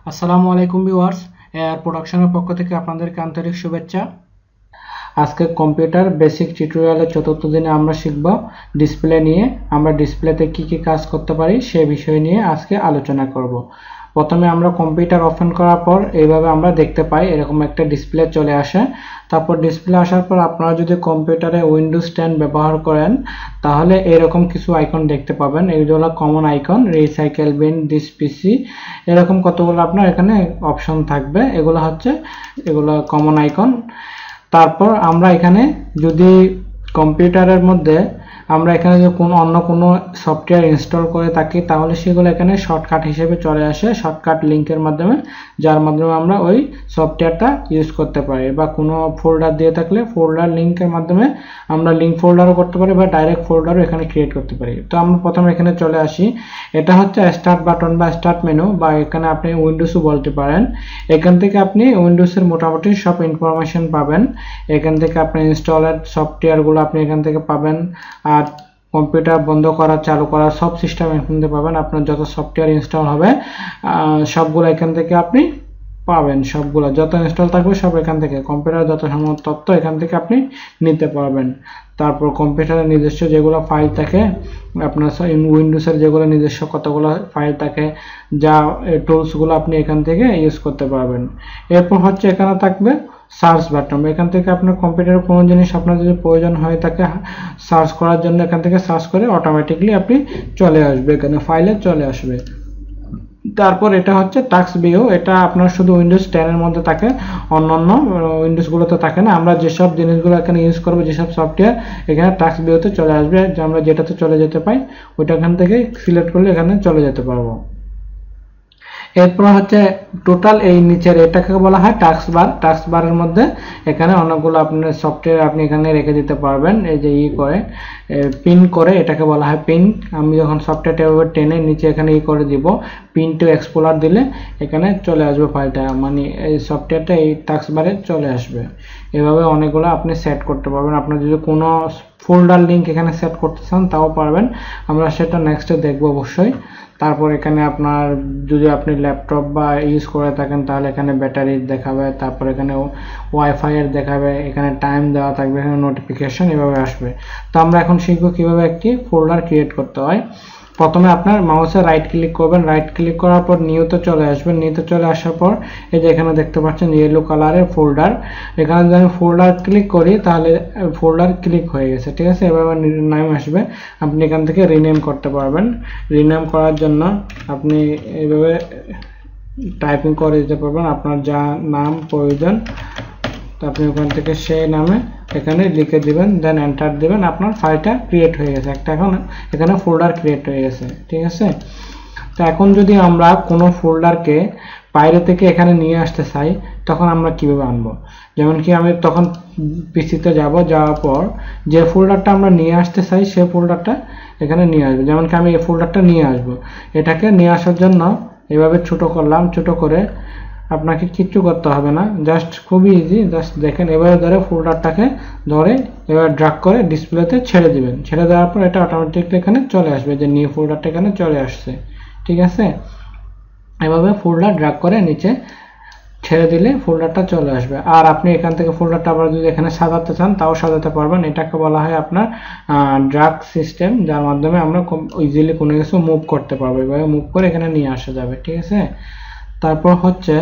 আসসালামু আলাইকুম viewers, AR প্রোডাকশনের পক্ষ থেকে আপনাদেরকে আন্তরিক শুভেচ্ছা। আজকে কম্পিউটার বেসিক টিউটোরিয়ালের চতুর্থ দিনে আমরা শিখব ডিসপ্লে নিয়ে। আমরা ডিসপ্লেতে কি কি কাজ করতে পারি সে বিষয় নিয়ে আজকে আলোচনা করব। প্রথমে আমরা কম্পিউটার ওপেন করার পর এইভাবে আমরা দেখতে পাই এরকম একটা ডিসপ্লে চলে আসে। তারপর ডিসপ্লে আসার পর আপনারা যদি কম্পিউটারে উইন্ডোজ 10 ব্যবহার করেন তাহলে এরকম কিছু আইকন দেখতে পাবেন। এগুলো common icon, recycle bin, this PC, এরকম কতগুলো আপনার এখানে অপশন থাকবে। এগুলো কমন আইকন। তারপর আমরা এখানে যদি কম্পিউটারের মধ্যে আমরা এখানে যে অন্য কোনো সফটওয়্যার ইনস্টল করে থাকি তাহলে সেগুলো এখানে শর্টকাট হিসেবে চলে আসে, শর্টকাট লিংকের মাধ্যমে, যার মাধ্যমে আমরা ওই সফটওয়্যারটা ইউজ করতে পারি। বা কোনো ফোল্ডার দিয়ে থাকলে ফোল্ডার লিংকের মাধ্যমে আমরা লিংক ফোল্ডারও করতে পারি বা ডাইরেক্ট ফোল্ডারও এখানে ক্রিয়েট করতে পারি। তো আমরা প্রথমে এখানে চলে আসি। এটা হচ্ছে স্টার্ট বাটন বা স্টার্ট মেনু, বা এখানে আপনি উইন্ডোজও বলতে পারেন। এখান থেকে আপনি উইন্ডোজের মোটামুটি সব ইনফরমেশন পাবেন। এখান থেকে আপনি ইনস্টলেড সফটওয়্যারগুলো আপনি এখান থেকে পাবেন। আর কম্পিউটার বন্ধ করা, চালু করা সব সিস্টেম এখান থেকে পাবেন। আপনার যত সফটওয়্যার ইনস্টল হবে সবগুলো এখান থেকে আপনি পাবেন। সবগুলো যত ইনস্টল থাকবে সব এখান থেকে, কম্পিউটার যত সমস্ত তথ্য এখান থেকে আপনি নিতে পারবেন। তারপর কম্পিউটারের নিজস্ব যেগুলো ফাইল থাকে, আপনার উইন্ডোজের যেগুলো নিজস্ব কতগুলো ফাইল থাকে, যা টুলসগুলো আপনি এখান থেকে ইউজ করতে পারবেন। এরপর হচ্ছে এখানে থাকবে সার্চ বাটন। এখান থেকে আপনার কম্পিউটারে কোনো জিনিস আপনার যদি প্রয়োজন হয়ে থাকে সার্চ করার জন্য এখান থেকে সার্চ করে অটোমেটিকলি আপনি চলে আসবে, এখানে ফাইলে চলে আসবে। তারপর এটা হচ্ছে টাস্ক ভিউ। এটা আপনার শুধু উইন্ডোজ 10 এর মধ্যে থাকে, অন্যান্য উইন্ডোজগুলোতে থাকে না। আমরা যেসব জিনিসগুলো এখানে ইউজ করবো, যেসব সফটওয়্যার, এখানে টাস্ক ভিউতে চলে আসবে। যে আমরা যেটাতে চলে যেতে পাই ওইটা এখান থেকে সিলেক্ট করলে এখানে চলে যেতে পারবো। এরপর হচ্ছে টোটাল, এই নিচের এটাকে বলা হয় টাস্ক বার। টাস্ক বারের মধ্যে এখানে অনেকগুলো আপনার সফটওয়্যার আপনি এখানে রেখে দিতে পারবেন। এই যে করে পিন করে, এটাকে বলা হয় পিন। আমি যখন সফটওয়্যারটা এভাবে টেনে নিচে এখানে করে দিব, পিন টু এক্সপ্লোরার দিলে এখানে চলে আসবে ফাইলটা, মানে এই সফটওয়্যারটা এই টাস্ক বারে চলে আসবে। এভাবে অনেকগুলো আপনি সেট করতে পারবেন। আপনার যদি কোনো ফোল্ডার লিংক এখানে সেট করতে চান তাও পারবেন, আমরা সেটা নেক্সটে দেখবো অবশ্যই। তারপর এখানে আপনার যদি আপনি ল্যাপটপ বা ইউজ করে থাকেন তাহলে এখানে ব্যাটারি দেখাবে, তারপর এখানে ওয়াইফাই এর দেখাবে, এখানে টাইম দেওয়া থাকবে, এখানে নোটিফিকেশন এভাবে আসবে। তো আমরা এখন শিখবো কিভাবে একটি ফোল্ডার ক্রিয়েট করতে হয়। প্রথমে আপনার মাউসে রাইট ক্লিক করবেন, রাইট ক্লিক করার পর নিউতে চলে আসবেন। নিউতে চলে আসার পর এই যে এখানে দেখতে পাচ্ছেন ইয়েলো কালারের ফোল্ডার, এখানে যদি আমি ফোল্ডার ক্লিক করি তাহলে ফোল্ডার ক্লিক হয়ে গেছে, ঠিক আছে। এভাবে নাম আসবে, আপনি এখান থেকে রিনেম করতে পারবেন। রিনেম করার জন্য আপনি এইভাবে টাইপিং করে দিতে পারবেন, আপনার যা নাম প্রয়োজন আপনি ওখান থেকে সেই নামে এখানে লিখে দিবেন, দেন এন্টার দিবেন। আপনার ফাইলটা ক্রিয়েট হয়ে গেছে, একটা এখন এখানে ফোল্ডার ক্রিয়েট হয়ে গেছে, ঠিক আছে। তো এখন যদি আমরা কোনো ফোল্ডারকে বাইরে থেকে এখানে নিয়ে আসতে চাই তখন আমরা কিভাবে আনবো। যেমন কি আমি তখন পিসিতে যাওয়ার পর যে ফোল্ডারটা আমরা নিয়ে আসতে চাই সেই ফোল্ডারটা এখানে নিয়ে আসবো। যেমন কি আমি এই ফোল্ডারটা নিয়ে আসবো, এটাকে নিয়ে আসার জন্য এভাবে ছোট করলাম। ছোট করে আপনাকে কিচ্ছু করতে হবে না, জাস্ট খুবই ইজি। জাস্ট দেখেন এবারে ধরে ফোল্ডারটাকে ধরে এবার ড্র্যাগ করে ডিসপ্লেতে ছেড়ে দিবেন। ছেড়ে দেওয়ার পর এটা অটোমেটিকলি এখানে চলে আসবে, যে নিউ ফোল্ডারটা এখানে চলে আসছে, ঠিক আছে। এভাবে ফোল্ডার ড্র্যাগ করে নিচে ছেড়ে দিলে ফোল্ডারটা চলে আসবে। আর আপনি এখান থেকে ফোল্ডারটা আবার যদি এখানে সাজাতে চান তাও সাজাতে পারবেন। এটাকে বলা হয় আপনার ড্র্যাগ সিস্টেম, যার মাধ্যমে আমরা ইজিলি কোনো কিছু মুভ করতে পারবো। এভাবে মুভ করে এখানে নিয়ে আসা যাবে, ঠিক আছে। তারপর হচ্ছে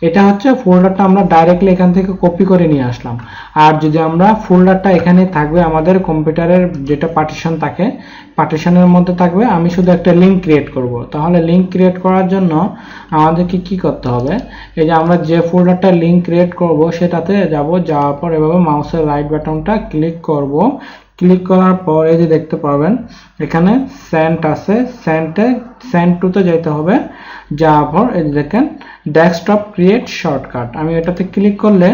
এটা হচ্ছে ফোল্ডারটা আমরা ডাইরেক্টলি এখান থেকে কপি করে নিয়ে আসলাম। আর যদি আমরা ফোল্ডারটা এখানে থাকবে আমাদের কম্পিউটারের যেটা পার্টিশন থাকে, পার্টিশনের মধ্যে থাকবে, আমি শুধু একটা লিংক ক্রিয়েট করব। তাহলে লিংক ক্রিয়েট করার জন্য আমাদেরকে কি করতে হবে, এই যে আমরা যে ফোল্ডারটা লিংক ক্রিয়েট করব সেটাতে যাওয়ার পর এভাবে মাউসের রাইট বাটনটা ক্লিক করব। ক্লিক করার পর এই যে দেখতে পাবেন এখানে সেন্ট আছে, সেন্ট টুতে যেতে হবে। যাওয়ার পর এই দেখেন ডেস্কটপ ক্রিয়েট শর্টকাট, আমি এটাতে ক্লিক করলে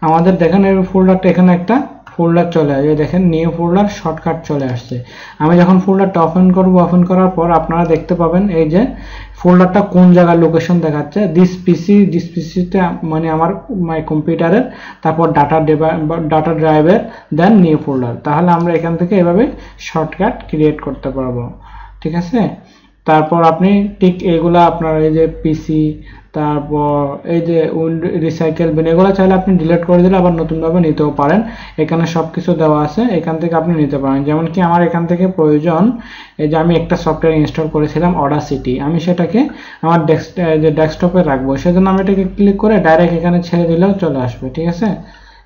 আমাদের দেখেন এই ফোল্ডারটা এখানে একটা ফোল্ডার চলে আসবে। দেখেন নিউ ফোল্ডার শর্টকাট চলে আসছে। আমি যখন ফোল্ডারটা ওপেন করব, ওপেন করার পর আপনারা দেখতে পাবেন এই যে ফোল্ডারটা কোন জায়গার লোকেশন দেখাচ্ছে, দিস পিসিতে মানে আমার কম্পিউটারের, তারপর ডাটা ড্রাইভের, দেন নিউ ফোল্ডার। তাহলে আমরা এখান থেকে এভাবে শর্টকাট ক্রিয়েট করতে পারবো, ঠিক আছে। তারপর আপনি ঠিক এগুলা আপনার এই যে পিসি, তারপর এই যে রিসাইকেল বিন, এগুলো চাইলে আপনি ডিলিট করে দিলে আবার নতুনভাবে নিতেও পারেন। এখানে সব কিছু দেওয়া আছে, এখান থেকে আপনি নিতে পারেন। যেমন কি আমার এখান থেকে প্রয়োজন, এই যে আমি একটা সফটওয়্যার ইনস্টল করেছিলাম অডাসিটি, আমি সেটাকে আমার ডেস্কটপে রাখবো, সেজন্য আমি এটাকে ক্লিক করে ডাইরেক্ট এখানে ছেড়ে দিলেও চলে আসবে। ঠিক আছে,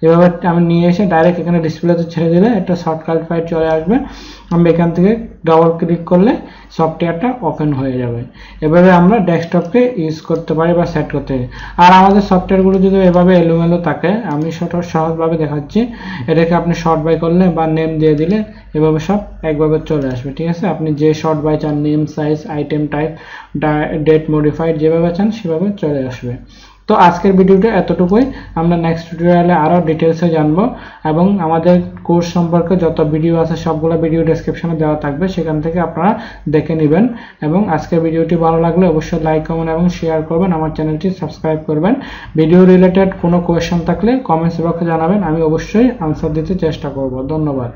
এভাবে আমি নিয়ে এসে ডাইরেক্ট এখানে ডিসপ্লেতে ছেড়ে দিলে একটা শর্টকাট ফাইল চলে আসবে। আমি এখান থেকে ডাবল ক্লিক করলে সফটওয়্যারটা ওপেন হয়ে যাবে। এভাবে আমরা ডেস্কটপকে ইউজ করতে পারি বা সেট করতে পারি। আর আমাদের সফটওয়্যারগুলো যদি এভাবে এলোমেলো থাকে, আমি সেটা সহজভাবে দেখাচ্ছি। এটাকে আপনি শর্ট বাই করলে বা নেম দিয়ে দিলে এভাবে সব একভাবে চলে আসবে। ঠিক আছে, আপনি যে শর্ট বাই চান, name, size, item type, date modified, যেভাবে চান সেভাবে চলে আসবে। তো আজকের ভিডিওটা এতটুকুই। আমরা নেক্সট টিউটোরিয়ালে আরও ডিটেলসে জানবো, এবং আমাদের কোর্স সম্পর্কে যত ভিডিও আছে সবগুলো ভিডিও ডেসক্রিপশনে দেওয়া থাকবে, সেখান থেকে আপনারা দেখে নেবেন। এবং আজকের ভিডিওটি ভালো লাগলে অবশ্যই লাইক, কমেন্ট এবং শেয়ার করবেন। আমার চ্যানেলটি সাবস্ক্রাইব করবেন। ভিডিও রিলেটেড কোনো কোয়েশ্চেন থাকলে কমেন্টস বক্সে জানাবেন, আমি অবশ্যই আনসার দিতে চেষ্টা করব। ধন্যবাদ।